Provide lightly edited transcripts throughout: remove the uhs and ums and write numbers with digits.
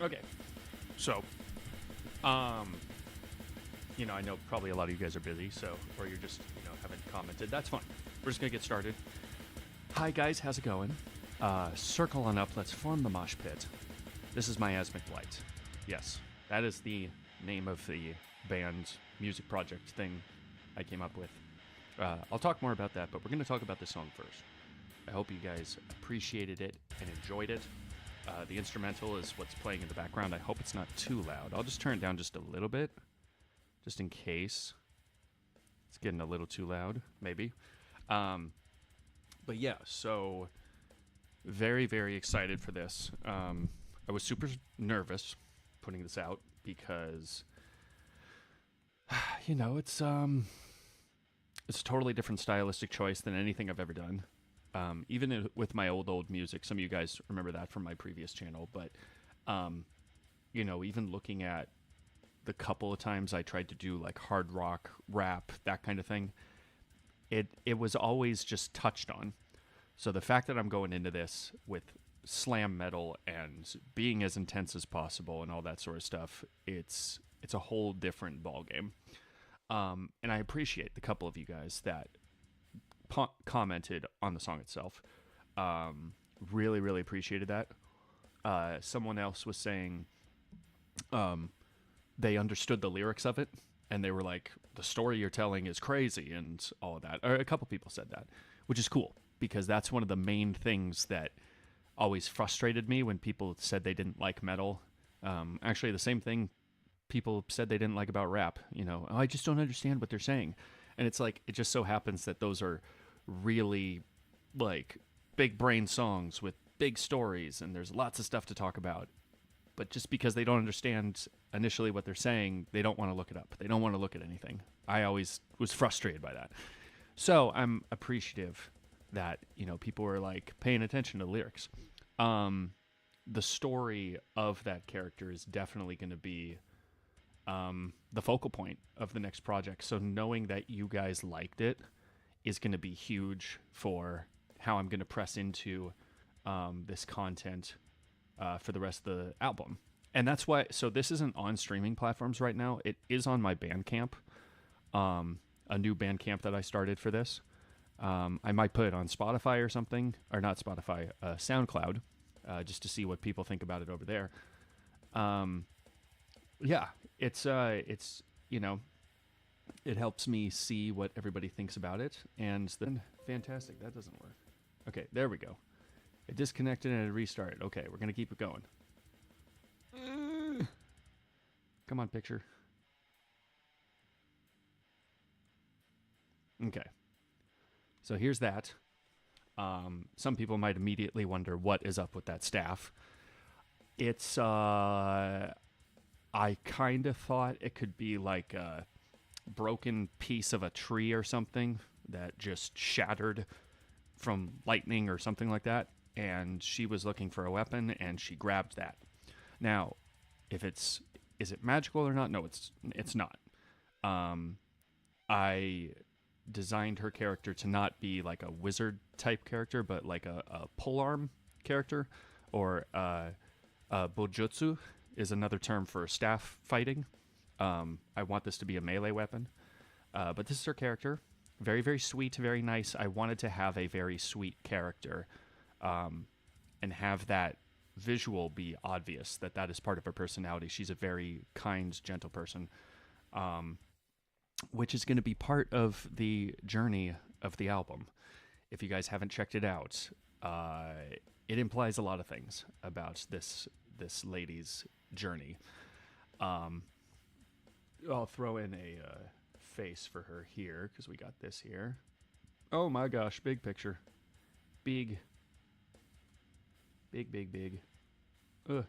Okay. So, um, I know probably a lot of you guys are busy, so or you're just haven't commented. That's fine. We're just gonna get started. Hi guys, how's it going? Circle on up. Let's form the mosh pit. This is Miasmic Light. Yes, that is the name of the band music project thing I came up with. I'll talk more about that, but we're gonna talk about this song first. I hope you guys appreciated it and enjoyed it. The instrumental is what's playing in the background. I hope it's not too loud. I'll just turn it down just a little bit, just in case it's getting a little too loud, maybe. But yeah, so very, very excited for this. I was super nervous putting this out because, it's a totally different stylistic choice than anything I've ever done. Even with my old music, some of you guys remember that from my previous channel, but even looking at the couple of times I tried to do like hard rock, rap, that kind of thing, it was always just touched on. So the fact that I'm going into this with slam metal and being as intense as possible and all that sort of stuff, it's a whole different ballgame. And I appreciate the couple of you guys that commented on the song itself. Really, really appreciated that. Someone else was saying they understood the lyrics of it, and they were like, the story you're telling is crazy and all of that. Or a couple people said that, which is cool because that's one of the main things that always frustrated me when people said they didn't like metal. Actually, the same thing people said they didn't like about rap. Oh, I just don't understand what they're saying. And it's like, it just so happens that those are really like big brain songs with big stories, and there's lots of stuff to talk about. But just because they don't understand initially what they're saying, they don't want to look it up. They don't want to look at anything. I always was frustrated by that. So I'm appreciative that, people were like paying attention to the lyrics. The story of that character is definitely going to be the focal point of the next project. So knowing that you guys liked it is going to be huge for how I'm going to press into this content for the rest of the album. And that's why, so this isn't on streaming platforms right now. It is on my Bandcamp, a new Bandcamp that I started for this. I might put it on Spotify or something, or not Spotify, SoundCloud, just to see what people think about it over there. Yeah, it's it helps me see what everybody thinks about it, and then fantastic. That doesn't work. Okay, there we go. It disconnected and it restarted. Okay, we're gonna keep it going. Come on, picture. Okay, so here's that. Some people might immediately wonder what is up with that staff. It's I kind of thought it could be like a broken piece of a tree or something that just shattered from lightning or something like that. And she was looking for a weapon and she grabbed that. Now, if is it magical or not? No, it's not. I designed her character to not be like a wizard type character, but like a polearm character, or bojutsu is another term for staff fighting. I want this to be a melee weapon. But this is her character. Very, very sweet, very nice. I wanted to have a very sweet character and have that visual be obvious that is part of her personality. She's a very kind, gentle person, which is going to be part of the journey of the album. If you guys haven't checked it out, it implies a lot of things about this lady's journey. I'll throw in a face for her here because we got this here. Oh my gosh, big picture. Big. Ugh.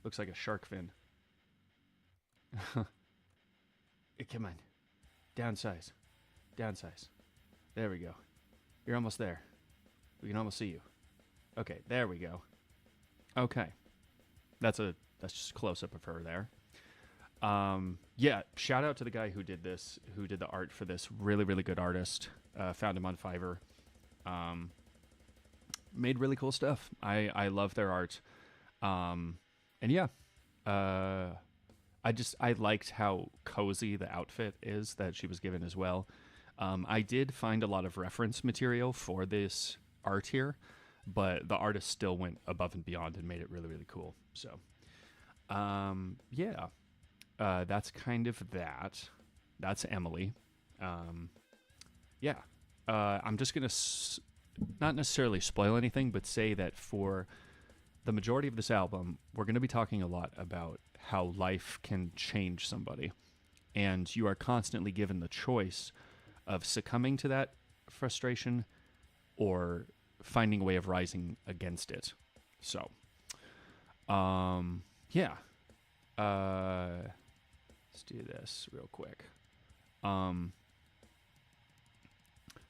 Looks like a shark fin. Come on. Downsize. There we go. You're almost there. We can almost see you. Okay, there we go. Okay. That's just a close up of her there. Yeah, shout out to the guy who did this, who did the art for this. Really, really good artist. Found him on Fiverr. Made really cool stuff. I love their art. And yeah, uh, I liked how cozy the outfit is that she was given as well. I did find a lot of reference material for this art here, but the artist still went above and beyond and made it really really cool. So yeah, that's kind of that. That's Emily. Um, yeah, I'm just gonna not necessarily spoil anything, but say that for the majority of this album, we're going to be talking a lot about how life can change somebody. And you are constantly given the choice of succumbing to that frustration or finding a way of rising against it. So, yeah. Let's do this real quick. Um,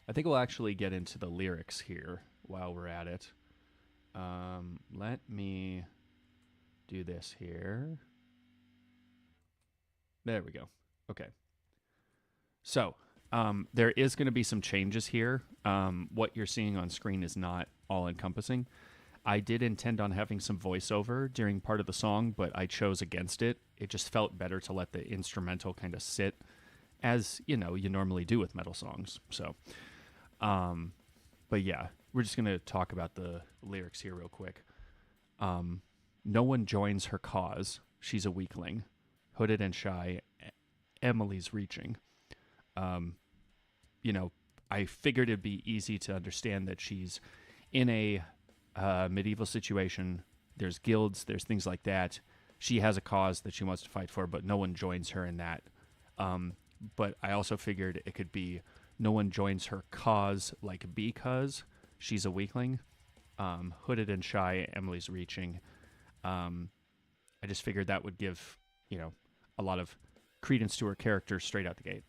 I think we'll actually get into the lyrics here while we're at it. Let me do this here. There we go. Okay. So, there is going to be some changes here. What you're seeing on screen is not all encompassing. I did intend on having some voiceover during part of the song, but I chose against it. It just felt better to let the instrumental kind of sit as, you know, you normally do with metal songs. So, but yeah, we're just going to talk about the lyrics here real quick. No one joins her cause. She's a weakling. Hooded and shy. Emily's reaching. You know, I figured it'd be easy to understand that she's in a medieval situation. There's guilds, there's things like that. She has a cause that she wants to fight for, but no one joins her in that. But I also figured it could be no one joins her cause, like because she's a weakling. Hooded and shy, Emily's reaching. I just figured that would give, you know, a lot of credence to her character straight out the gate.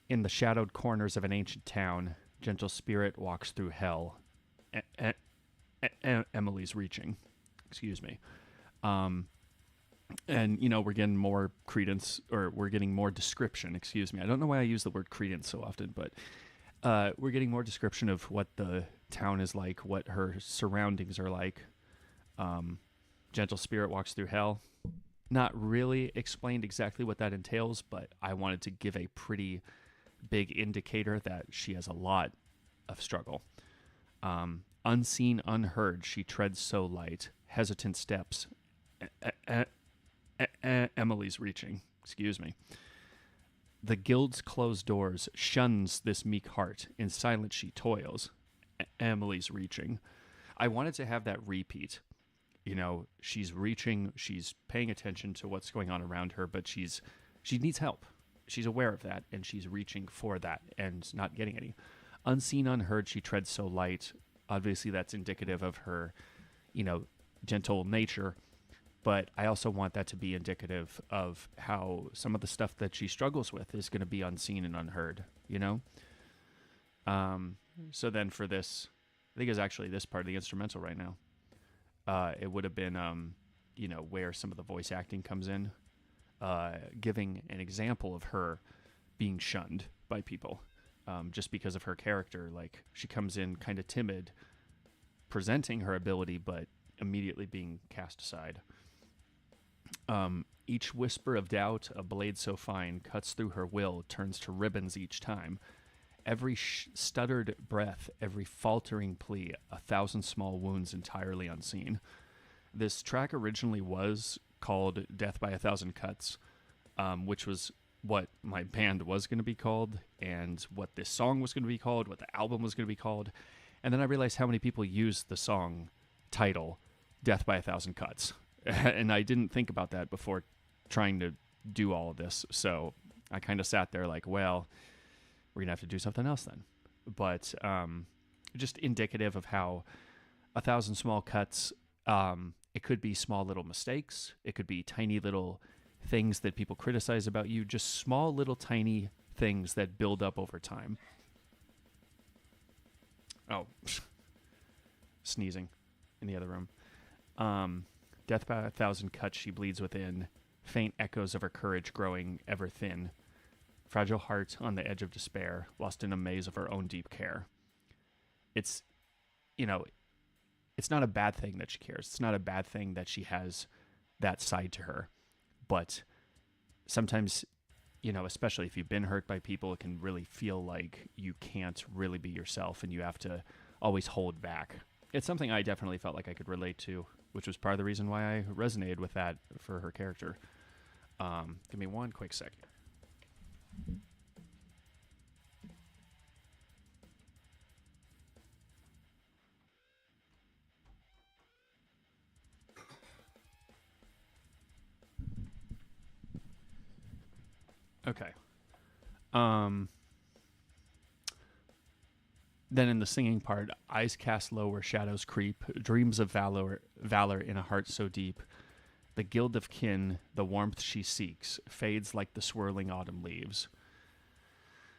In the shadowed corners of an ancient town, gentle spirit walks through hell. Emily's reaching. Excuse me. And, you know, we're getting more credence, or we're getting more description, excuse me. I don't know why I use the word credence so often, but we're getting more description of what the town is like, what her surroundings are like. Gentle spirit walks through hell. Not really explained exactly what that entails, but I wanted to give a pretty big indicator that she has a lot of struggle. Unseen, unheard, she treads so light. Hesitant steps. Emily's reaching. Excuse me. The guild's closed doors shuns this meek heart. In silence she toils. Emily's reaching. I wanted to have that repeat. You know, she's reaching, she's paying attention to what's going on around her, but she needs help. She's aware of that, and she's reaching for that and not getting any. Unseen, unheard, she treads so light. Obviously, that's indicative of her, you know, gentle nature. But I also want that to be indicative of how some of the stuff that she struggles with is going to be unseen and unheard, you know? So then for this, I think it's actually this part of the instrumental right now. It would have been, you know, where some of the voice acting comes in, giving an example of her being shunned by people, just because of her character. Like, she comes in kind of timid, presenting her ability, but immediately being cast aside. Each whisper of doubt, a blade so fine, cuts through her will, turns to ribbons each time. Every stuttered breath, every faltering plea, 1,000 small wounds entirely unseen. This track originally was called Death by 1,000 Cuts, which was what my band was going to be called, and what this song was going to be called, what the album was going to be called. And then I realized how many people use the song title, Death by 1,000 Cuts. And I didn't think about that before trying to do all of this. So I kind of sat there like, well, we're going to have to do something else then. But just indicative of how 1,000 small cuts, it could be small little mistakes. It could be tiny little things that people criticize about you. Just small little tiny things that build up over time. Oh, sneezing in the other room. Death by 1,000 cuts, she bleeds within. Faint echoes of her courage growing ever thin. Fragile heart on the edge of despair, lost in a maze of her own deep care. It's, you know, it's not a bad thing that she cares. It's not a bad thing that she has that side to her. But sometimes, especially if you've been hurt by people, it can really feel like you can't really be yourself and you have to always hold back. It's something I definitely felt like I could relate to, which was part of the reason why I resonated with that for her character. Give me one quick second. Okay. Then in the singing part, eyes cast low where shadows creep, dreams of valor in a heart so deep. The guild of kin, the warmth she seeks, fades like the swirling autumn leaves.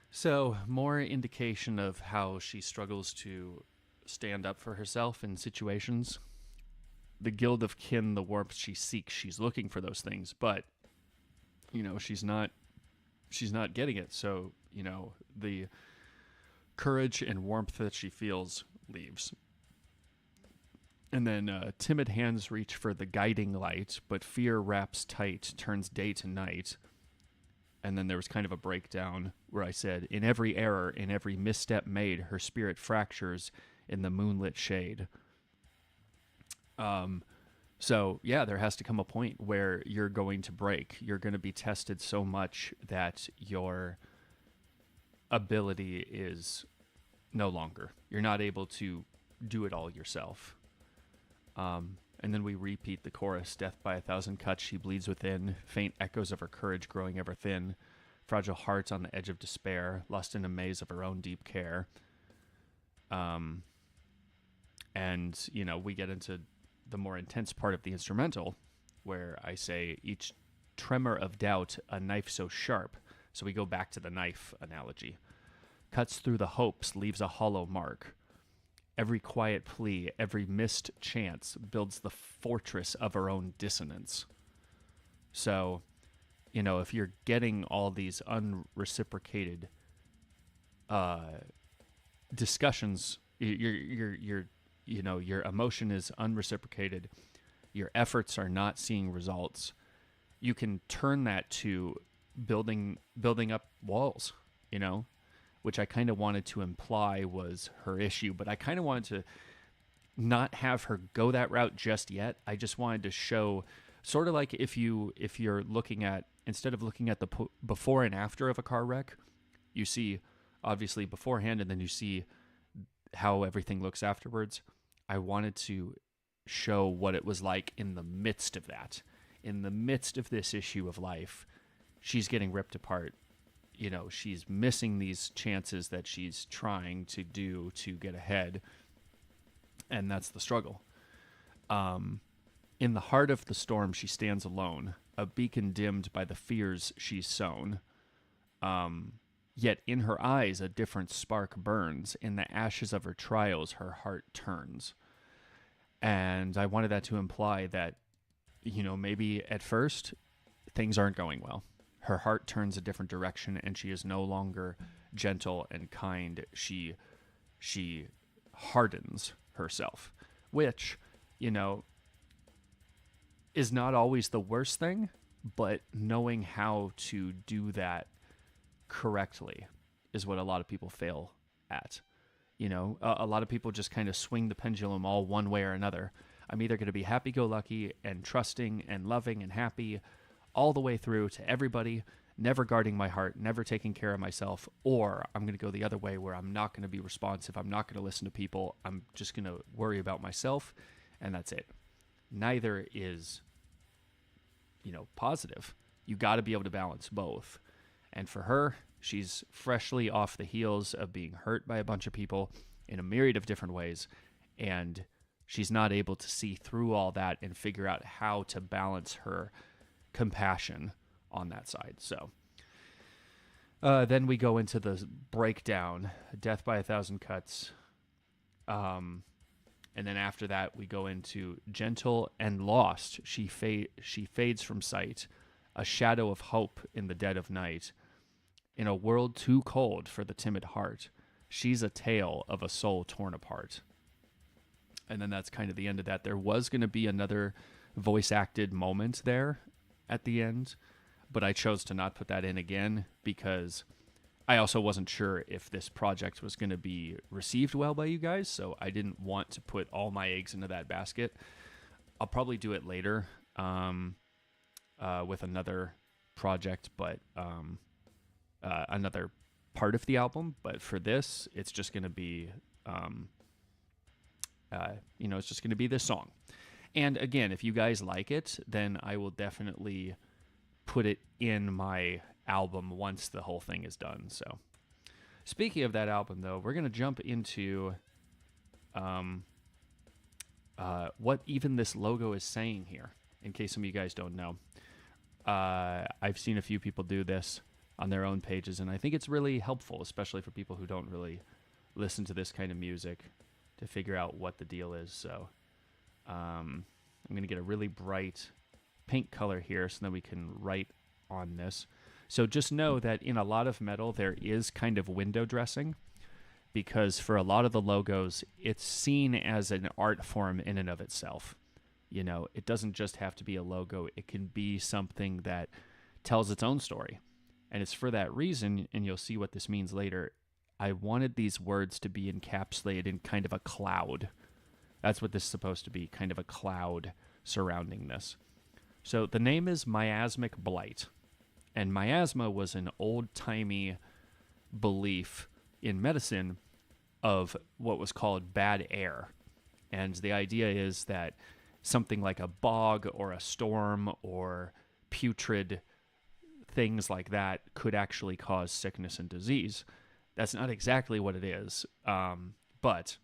So, more indication of how she struggles to stand up for herself in situations. The guild of kin, the warmth she seeks, she's looking for those things, but she's not getting it. So, the courage and warmth that she feels leaves. And then timid hands reach for the guiding light, but fear wraps tight, turns day to night. And then there was kind of a breakdown where I said, in every error, in every misstep made, her spirit fractures in the moonlit shade. So, yeah, there has to come a point where you're going to break. You're going to be tested so much that your ability is no longer. You're not able to do it all yourself. And then we repeat the chorus, death by 1,000 cuts, she bleeds within, faint echoes of her courage growing ever thin, fragile heart on the edge of despair, lost in a maze of her own deep care. And, we get into the more intense part of the instrumental, where I say, each tremor of doubt, a knife so sharp. So we go back to the knife analogy. Cuts through the hopes, leaves a hollow mark. Every quiet plea, every missed chance builds the fortress of our own dissonance. So, if you're getting all these unreciprocated discussions, your emotion is unreciprocated, your efforts are not seeing results, you can turn that to building up walls, which I kind of wanted to imply was her issue, but I kind of wanted to not have her go that route just yet. I just wanted to show, sort of like if you're looking at, instead of looking at the before and after of a car wreck, you see obviously beforehand and then you see how everything looks afterwards. I wanted to show what it was like in the midst of that. In the midst of this issue of life, she's getting ripped apart. She's missing these chances that she's trying to do to get ahead. And that's the struggle. In the heart of the storm, she stands alone, a beacon dimmed by the fears she's sown. Yet in her eyes, a different spark burns. In the ashes of her trials, her heart turns. And I wanted that to imply that, maybe at first things aren't going well. Her heart turns a different direction and she is no longer gentle and kind. She hardens herself, which, is not always the worst thing, but knowing how to do that correctly is what a lot of people fail at. A lot of people just kind of swing the pendulum all one way or another. I'm either going to be happy-go-lucky and trusting and loving and happy all the way through to everybody, never guarding my heart, never taking care of myself, or I'm going to go the other way where I'm not going to be responsive, I'm not going to listen to people, I'm just going to worry about myself, and that's it. Neither is, positive. You got to be able to balance both. And for her, she's freshly off the heels of being hurt by a bunch of people in a myriad of different ways, and she's not able to see through all that and figure out how to balance her compassion on that side. So then we go into the breakdown, death by 1,000 cuts. And then after that, we go into gentle and lost. She fades from sight, a shadow of hope in the dead of night. In a world too cold for the timid heart, she's a tale of a soul torn apart. And then that's kind of the end of that. There was going to be another voice acted moment there at the end, but I chose to not put that in again because I also wasn't sure if this project was going to be received well by you guys, so I didn't want to put all my eggs into that basket. I'll probably do it later with another project, but another part of the album. But for this, it's just going to be, it's just going to be this song. And again, if you guys like it, then I will definitely put it in my album once the whole thing is done. So, speaking of that album, though, we're going to jump into what even this logo is saying here, in case some of you guys don't know. I've seen a few people do this on their own pages, and I think it's really helpful, especially for people who don't really listen to this kind of music, to figure out what the deal is. So I'm going to get a really bright pink color here so that we can write on this. So just know that in a lot of metal, there is kind of window dressing, because for a lot of the logos, it's seen as an art form in and of itself. You know, it doesn't just have to be a logo. It can be something that tells its own story. And it's for that reason, and you'll see what this means later, I wanted these words to be encapsulated in kind of a cloud. That's what this is supposed to be, kind of a cloud surrounding this. So the name is Miasmic Blight. And miasma was an old-timey belief in medicine of what was called bad air. And the idea is that something like a bog or a storm or putrid things like that could actually cause sickness and disease. That's not exactly what it is, but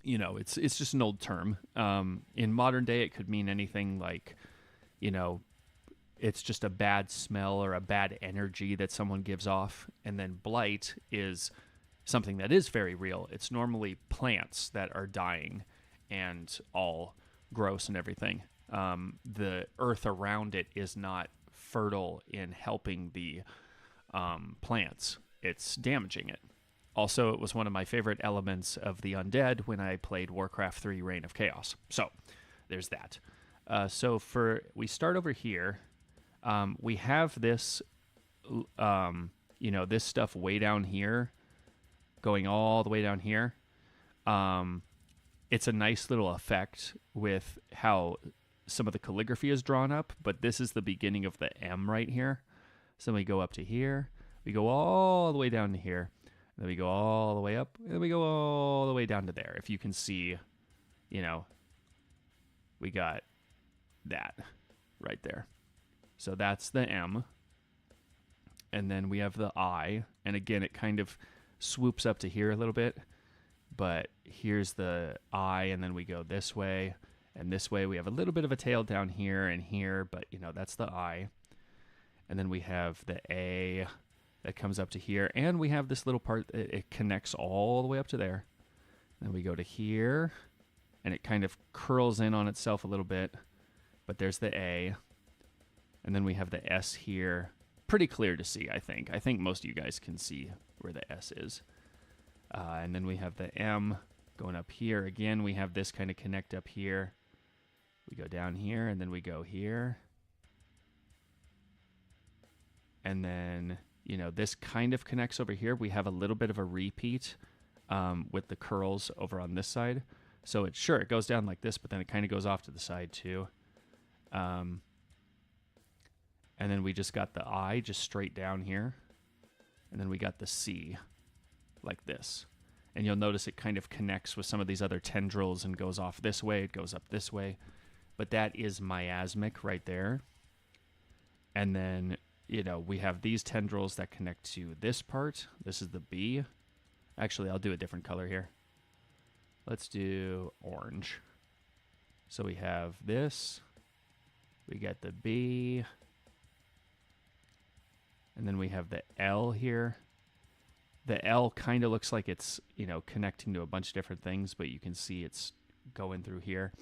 it's just an old term. In modern day, it could mean anything like, it's just a bad smell or a bad energy that someone gives off. And then blight is something that is very real. It's normally plants that are dying and all gross and everything. The earth around it is not fertile in helping the plants. It's damaging it. Also, it was one of my favorite elements of the undead when I played Warcraft 3 Reign of Chaos. So there's that. We start over here. We have this, this stuff way down here, going all the way down here. It's a nice little effect with how some of the calligraphy is drawn up, but this is the beginning of the M right here. So we go up to here, we go all the way down to here, and then we go all the way up, and then we go all the way down to there. If you can see, we got that right there. So that's the M. And then we have the I. And again, it kind of swoops up to here a little bit. But here's the I, and then we go this way and this way. We have a little bit of a tail down here and here, but, that's the I. And then we have the A that comes up to here. And we have this little part that it connects all the way up to there. Then we go to here, and it kind of curls in on itself a little bit. But there's the A. And then we have the S here. Pretty clear to see, I think. I think most of you guys can see where the S is. And then we have the M going up here. Again, we have this kind of connect up here. We go down here, and then we go here. And then, this kind of connects over here. We have a little bit of a repeat with the curls over on this side. So it goes down like this, but then it kind of goes off to the side too. And then we just got the I just straight down here. And then we got the C like this. And you'll notice it kind of connects with some of these other tendrils and goes off this way. It goes up this way. But that is miasmic right there. And then, we have these tendrils that connect to this part. This is the B. Actually, I'll do a different color here. Let's do orange. So we have this. We got the B. And then we have the L here. The L kind of looks like it's, connecting to a bunch of different things, but you can see it's going through here.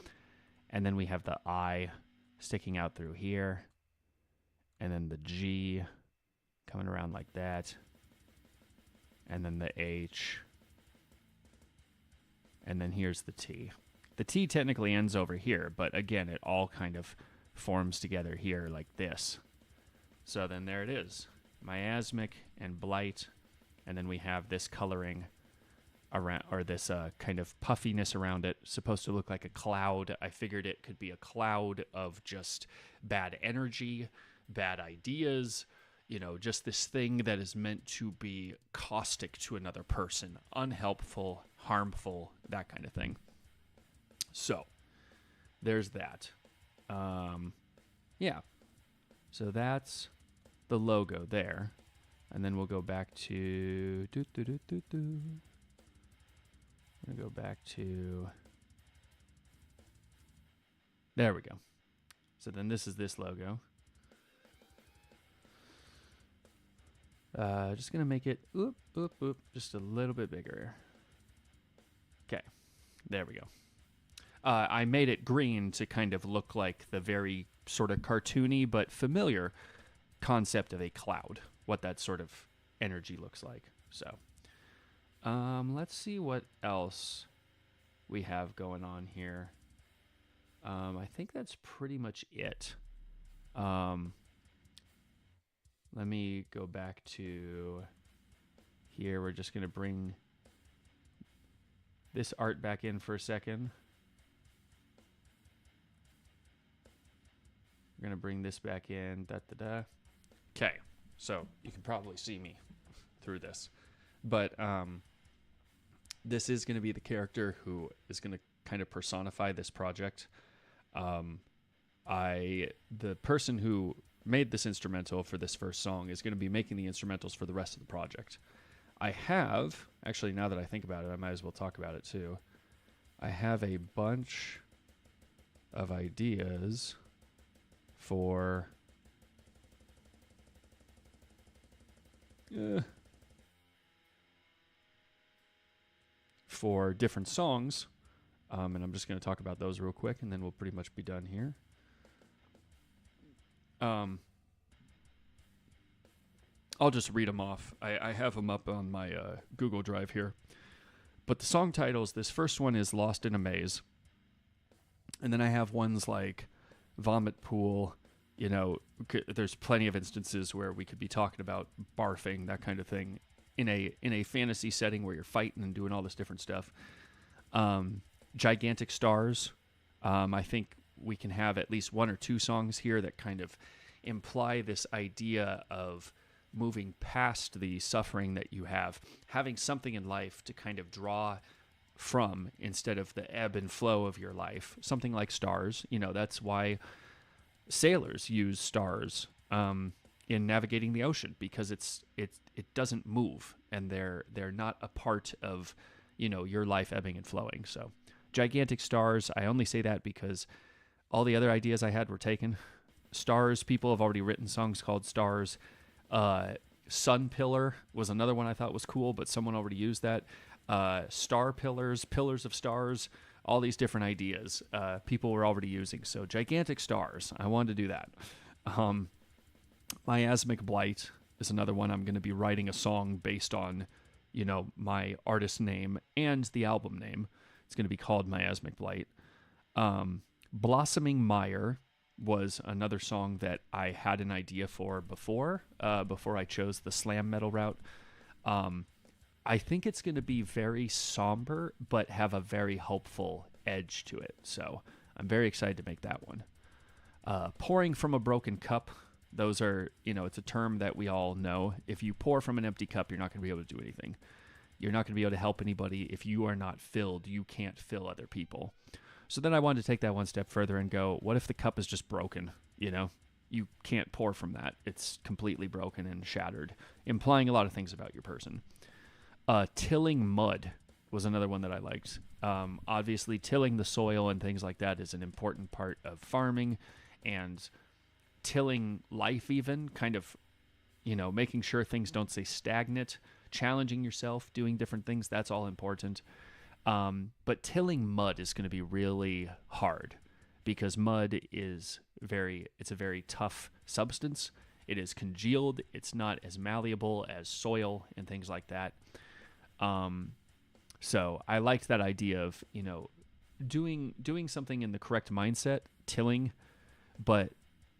And then we have the I sticking out through here. And then the G coming around like that. And then the H. And then here's the T. The T technically ends over here, but again, it all kind of forms together here like this. So then there it is, miasmic and blight, and then we have this coloring around, or this kind of puffiness around it, supposed to look like a cloud. I figured it could be a cloud of just bad energy, bad ideas, just this thing that is meant to be caustic to another person, unhelpful, harmful, that kind of thing. So there's that. Yeah. So that's the logo there. And then we'll go back to... I'm going to go back to... There we go. So then this is this logo. Just going to make it just a little bit bigger. Okay. There we go. I made it green to kind of look like the very sort of cartoony but familiar concept of a cloud, what that sort of energy looks like. So let's see what else we have going on here. I think that's pretty much it. Let me go back to here. We're just going to bring this art back in for a second. We're going to bring this back in. Okay, so you can probably see me through this. But this is going to be the character who is going to kind of personify this project. The person who made this instrumental for this first song is going to be making the instrumentals for the rest of the project. I have, actually, now that I think about it, I might as well talk about it too. I have a bunch of ideas for different songs, and I'm just going to talk about those real quick, and then we'll pretty much be done here. I'll just read them off. I have them up on my Google Drive here. But the song titles, this first one is Lost in a Maze. And then I have ones like Vomit Pool. There's plenty of instances where we could be talking about barfing, that kind of thing, in a fantasy setting where you're fighting and doing all this different stuff. Gigantic Stars. I think we can have at least one or two songs here that kind of imply this idea of moving past the suffering that you have, having something in life to kind of draw from instead of the ebb and flow of your life. Something like stars. That's why sailors use stars in navigating the ocean, because it doesn't move, and they're not a part of your life ebbing and flowing. So Gigantic Stars, I only say that because all the other ideas I had were taken. Stars, people have already written songs called Stars. Sun Pillar was another one I thought was cool, but someone already used that. Star Pillars, Pillars of Stars, all these different ideas people were already using. So Gigantic Stars, I wanted to do that. Miasmic Blight is another one. I'm going to be writing a song based on, my artist name and the album name. It's going to be called Miasmic Blight. Blossoming Mire was another song that I had an idea for before I chose the slam metal route. I think it's going to be very somber, but have a very hopeful edge to it. So I'm very excited to make that one. Pouring from a Broken Cup. Those are, it's a term that we all know. If you pour from an empty cup, you're not going to be able to do anything. You're not going to be able to help anybody. If you are not filled, you can't fill other people. So then I wanted to take that one step further and go, what if the cup is just broken? You can't pour from that. It's completely broken and shattered, implying a lot of things about your person. Tilling mud was another one that I liked. Obviously, tilling the soil and things like that is an important part of farming, and tilling life even, kind of, making sure things don't stay stagnant, challenging yourself, doing different things, that's all important. But tilling mud is going to be really hard, because mud is it's a very tough substance. It is congealed. It's not as malleable as soil and things like that. So I liked that idea of, doing something in the correct mindset, tilling, but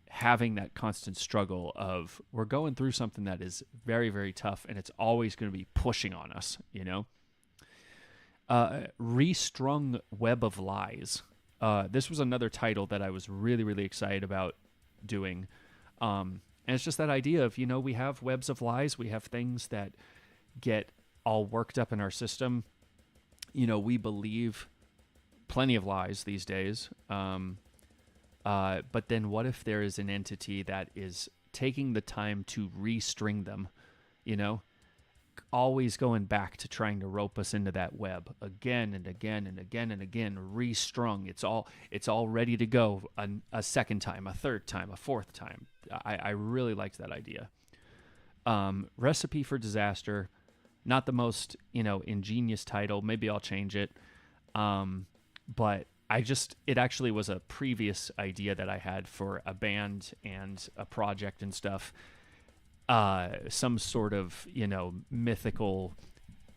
having that constant struggle of we're going through something that is very, very tough, and it's always going to be pushing on us, you know. Restrung Web of Lies. This was another title that I was really, really excited about doing. And it's just that idea of, you know, we have webs of lies. We have things that get all worked up in our system. You know, we believe plenty of lies these days. But then what if there is an entity that is taking the time to restring them, you know? Always going back to trying to rope us into that web again and again and again and again, restrung. It's all ready to go a second time, a third time, a fourth time. I really liked that idea. Recipe for Disaster, not the most, you know, ingenious title. Maybe I'll change it. But it actually was a previous idea that I had for a band and a project and stuff. Some sort of, you know, mythical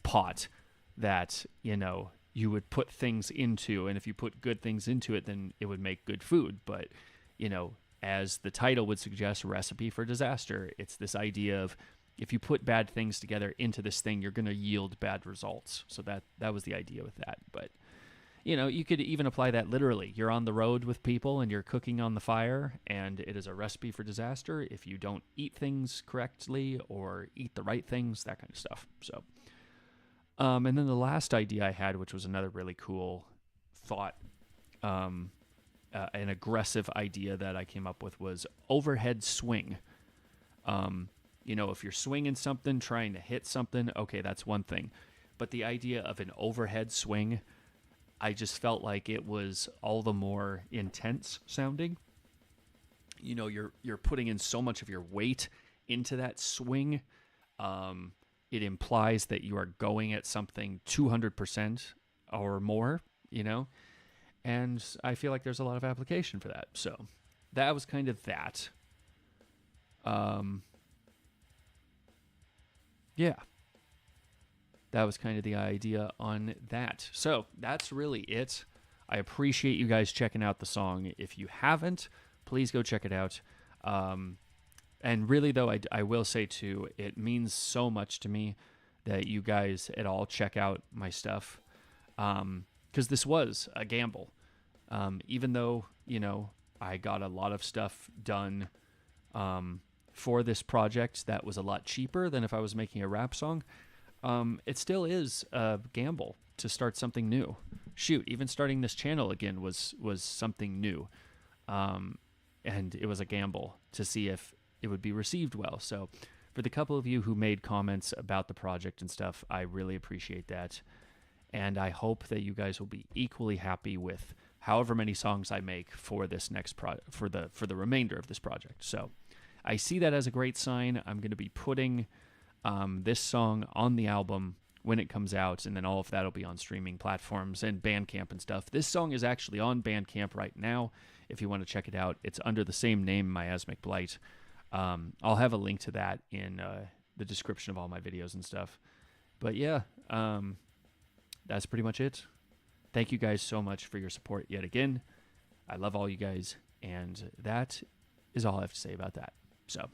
pot that, you know, you would put things into, and if you put good things into it, then it would make good food. But, you know, as the title would suggest, Recipe for Disaster, it's this idea of if you put bad things together into this thing, you're going to yield bad results. So that was the idea with that. But, you know, you could even apply that literally. You're on the road with people and you're cooking on the fire, and it is a recipe for disaster if you don't eat things correctly or eat the right things, that kind of stuff. So, and then the last idea I had, which was another really cool thought, an aggressive idea that I came up with, was overhead swing. You know, if you're swinging something, trying to hit something, okay, that's one thing. But the idea of an overhead swing, I just felt like it was all the more intense sounding. You know, you're putting in so much of your weight into that swing. It implies that you are going at something 200% or more, you know? And I feel like there's a lot of application for that. So that was kind of that. Yeah. That was kind of the idea on that. So that's really it. I appreciate you guys checking out the song. If you haven't, please go check it out. And really, though, I will say, too, it means so much to me that you guys at all check out my stuff. Because this was a gamble. Even though, you know, I got a lot of stuff done for this project that was a lot cheaper than if I was making a rap song. It still is a gamble to start something new. Shoot, even starting this channel again was something new. And it was a gamble to see if it would be received well. So for the couple of you who made comments about the project and stuff, I really appreciate that. And I hope that you guys will be equally happy with however many songs I make for this next for the remainder of this project. So I see that as a great sign. I'm going to be putting this song on the album when it comes out, and then all of that will be on streaming platforms and Bandcamp and stuff. This song is actually on Bandcamp right now. If you want to check it out, it's under the same name, Miasmic Blight. I'll have a link to that in the description of all my videos and stuff. But yeah, that's pretty much it. Thank you guys so much for your support yet again. I love all you guys, and that is all I have to say about that. So